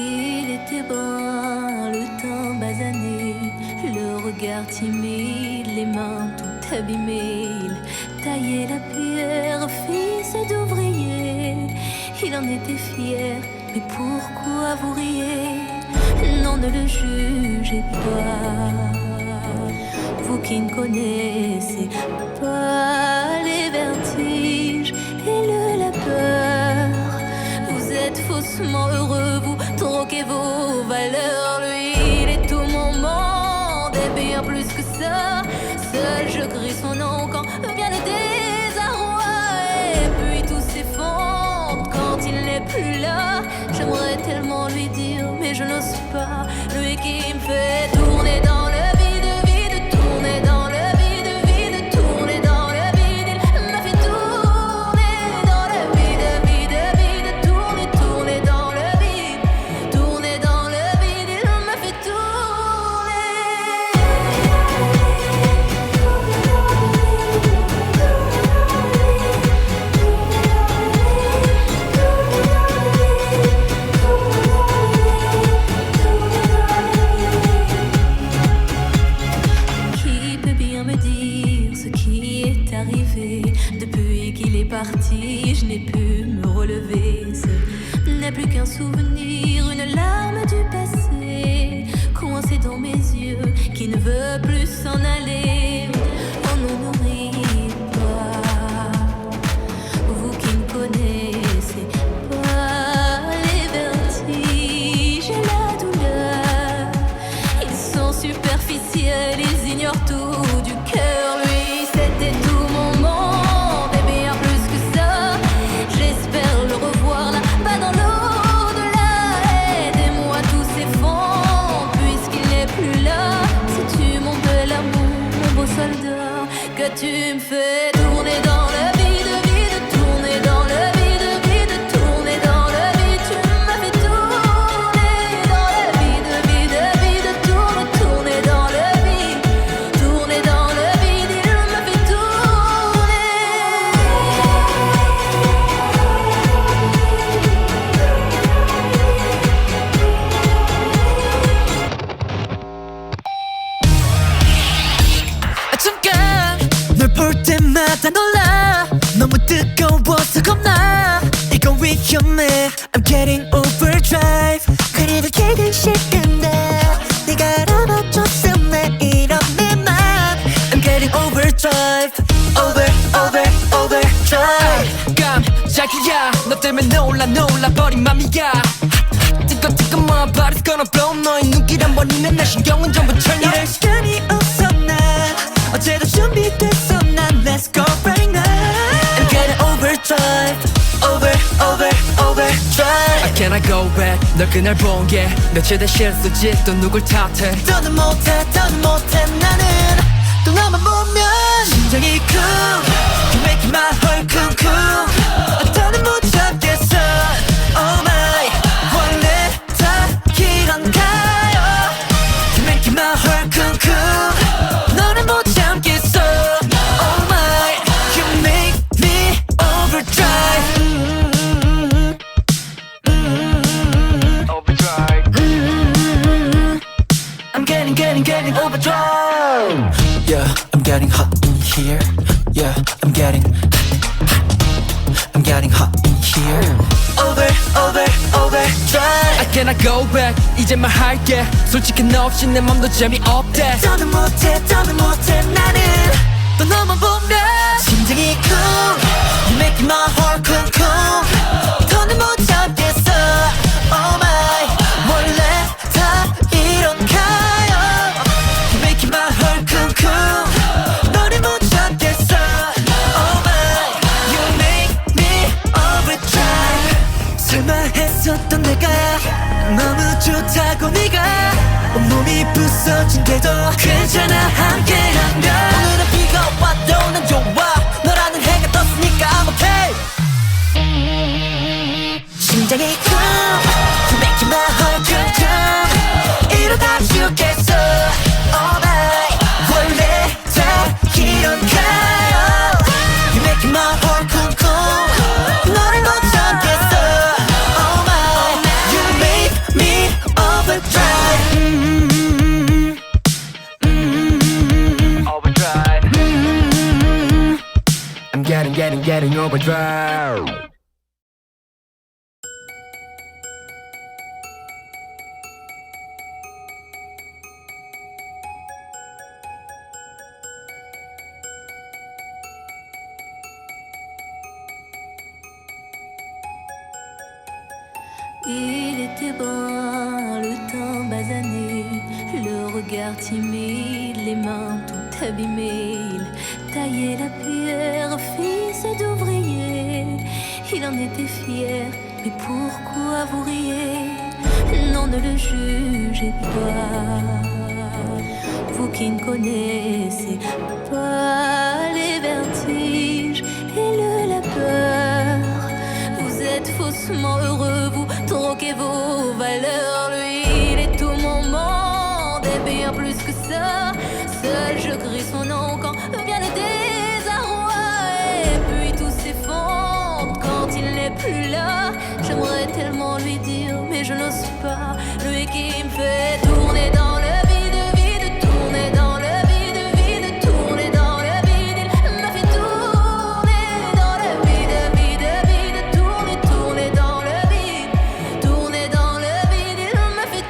Il était brun, le teint basané, le regard timide, les mains tout abîmées. Il taillait la pierre, fils d'ouvrier. Il en était fier, mais pourquoi vous riez? Non, ne le jugez pas. Vous qui ne connaissez pas les vertiges et la peur. Vous êtes faussement heureux, vous troquez vos valeurs. Lui, il est tout mon monde et bien plus que ça. Seul je crie son nom quand vient le désarroi. Et puis tout s'effondre quand il n'est plus là. J'aimerais tellement lui dire, mais je n'ose pas. Lui qui me fait tourner dans le vide, vide, tourner dans le vide, vide, tourner dans le vide. Il m'a fait tourner dans le vide, vide, vide, tourner, tourner dans le vide, tourner dans le vide. Il m'a fait depuis qu'il est parti, je n'ai pu me relever. Ce n'est plus qu'un souvenir, une larme du passé, coincée dans mes yeux, qui ne veut plus s'en aller. Oh non, n'oubliez pas, vous qui ne connaissez pas les vertiges et la douleur. Ils sont superficiels, ils ignorent tout du cœur. Lui, c'était tout. Que tu me fais tourner dans le vide, vide, tourner dans le vide, vide, tourner dans le vide. Tu m'as fait tourner dans le vide, vide, vide, tourner, tourner dans le vide, tourner dans le vide. Il m'a fait 볼 때마다 놀라 너무 뜨거워서 겁나 이건 위험해 I'm getting overdrive 그래도 걔는 싫은데 네가 알아봐줬으면 이런 내 맘 I'm getting overdrive overdrive 깜짝이야 너 때문에 놀라버린 맘이야 뜨거 my body's gonna blow 너의 눈길 한 번이면 내 신경은 전부 turn up 이럴 시간이 없어 난 어제도 준비됐어 난 Let's go right now I'm getting overdrive overdrive I cannot go back 널 그날 본 게 며칠 된 실수지 또 누굴 탓해 더는 못해 나는 또 너만 보면 심장이 쿵 You make my heart 쿵쿵 더는 못 참겠어 Oh my 원래 다 이런가요 You make my heart 쿵쿵 너는 못 참겠어 Oh my You make me overdrive I'm getting overdrive Yeah, I'm getting hot in here Yeah, I'm getting hot in here overdrive I cannot go back 이제 말할게 솔직히 너 없이 내 맘도 재미없대 더는 못해 나는 또 너만 보면 심장이 쿵 You make my heart 쿵쿵 더는 못 참겠어 Oh my 원래 다 이런가요 You make my heart 쿵쿵 너를 못 참겠어 Oh my You make me overdrive 설마 했었던 내가 너무 좋다고 네가 온몸이 부서진대도 괜찮아 함께라면 오늘은 비가 와도 난 좋아 너라는 해가 떴으니까 I'm okay 심장이 쿵 You make my heart 쿵쿵 이러다 죽겠어 Oh my 원래 다 이런가요 You make my heart 쿵쿵 너를 못 참겠어 Oh my You make me getting overdrive. Il était brun, le teint basané, le regard timide, les mains tout abîmées. Il taillait la pierre, fils d'ouvrier. Il en était fier, mais pourquoi vous riez? Non, ne le jugez pas. Vous qui ne connaissez pas les vertiges et le labeur. Vous êtes faussement heureux, vous troquez vos valeurs. Lui, il est tout mon monde et bien plus que ça. Seul je crie son nom quand vient le désarroi. Et puis tout s'effondre quand il n'est plus là. J'aimerais tellement lui dire, mais je n'ose pas. Lui qui me fait tourner dans le vide, vide, tourner dans le vide, vide, tourner dans le vide. Il m'a fait tourner dans le vide, vide, vide, tourner, tourner dans le vide, tourner dans le vide. Il m'a fait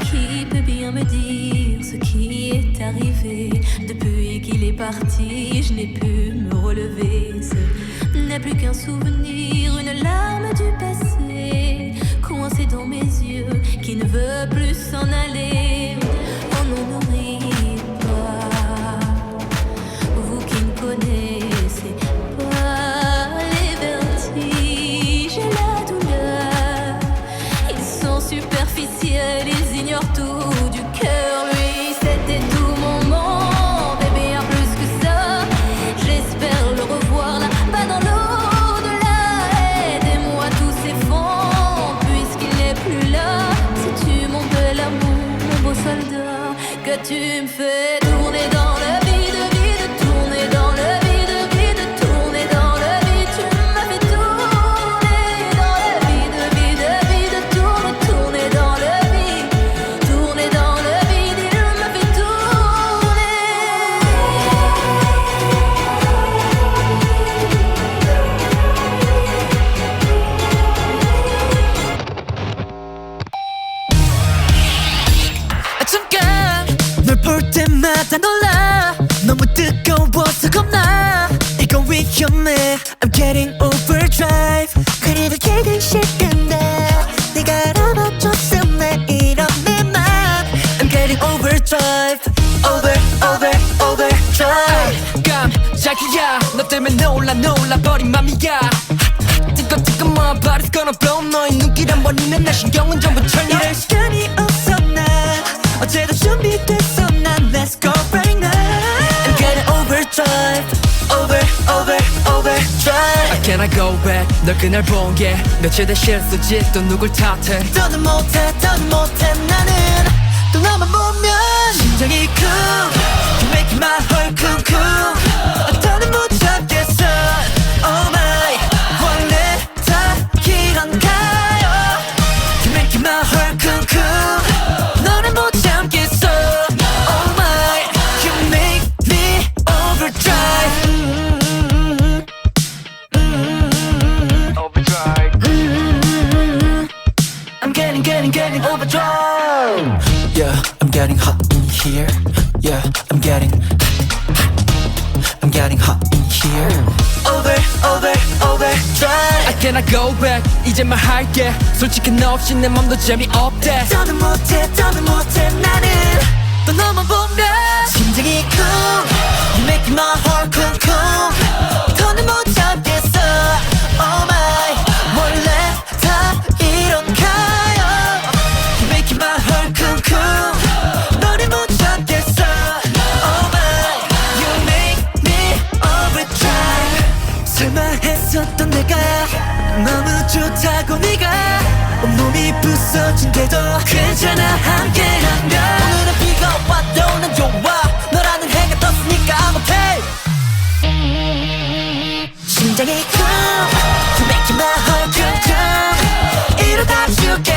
Qui peut bien me dire ce qui est arrivé? Depuis qu'il est parti, je n'ai pu me relever. Ce n'est plus qu'un souvenir, une larme du passé, coincée dans mes yeux, qui ne veut plus s'en aller. Oh non, ne riez pas, vous qui ne connaissez pas les vertiges et la douleur. Ils sont superficiels, ils ignorent tout du cœur. Lui, c'était tout mon monde et bien plus que ça. J'espère le revoir là-bas dans l'au-delà. Aidez-moi, tout s'effondre puisqu'il n'est plus là. Sais-tu mon bel amour, mon beau soldat, que tu me fais tourner dans le vide, vide, tourner dans le vide, vide, tourner dans le vide. Tu m'as fait tourner dans le vide, vide, vide, tourner, tourner dans le vide, tourner dans le vide. Il m'a fait 잠깐 널 볼 때마다 놀라. 너무 뜨거워서 겁나. 이건 위험해. I'm getting overdrive. 그래도 걔는 싫은데 네가 알아봐줬으면 이런 내 맘. I'm getting overdrive. overdrive. 깜짝이야, 너 때문에 놀라버린 맘이야. 뜨거 my body's gonna blow. 너의 눈길 한 번이면 내 신경은 전부 철려. 이럴 시간이 없어 난 어제도 준비됐어 난 Let's go right now. I'm getting overdrive. overdrive. Can I go back? 널 그날 본 게 며칠 된 실수지. 또 누굴 탓해? 더는 못해 나는 또 너만 보면 심장이 쿵. You make my heart 쿵쿵. 더는 못 참겠어. Oh my, 원래 다 이런가요? You make my heart 쿵쿵. 너는 못 참겠어. Oh my, you make me overdrive. I'm getting overdrive. Yeah, I'm getting hot in here. Yeah, I'm getting hot in here. overdrive. I cannot go back. 이제 말할게. 솔직히 너 없이 내 맘도 재미없대. 더는 못해 나는 또 너만 보면 심장이 쿵. You make my heart 쿵쿵. 더는 못 참겠어. Oh my, 원래 다 이런가요? You make my heart 쿵쿵. 너를 못 참겠어. Oh my, you make me overdrive. 설마 했었던 내가 너무 좋다고 네가 온몸이 부서진데도 괜찮아 함께라면. 오늘은 비가 와도 난 좋아. 너라는 해가 떴으니까 I'm okay. 심장이 쿵 You make my heart come 이러다 죽게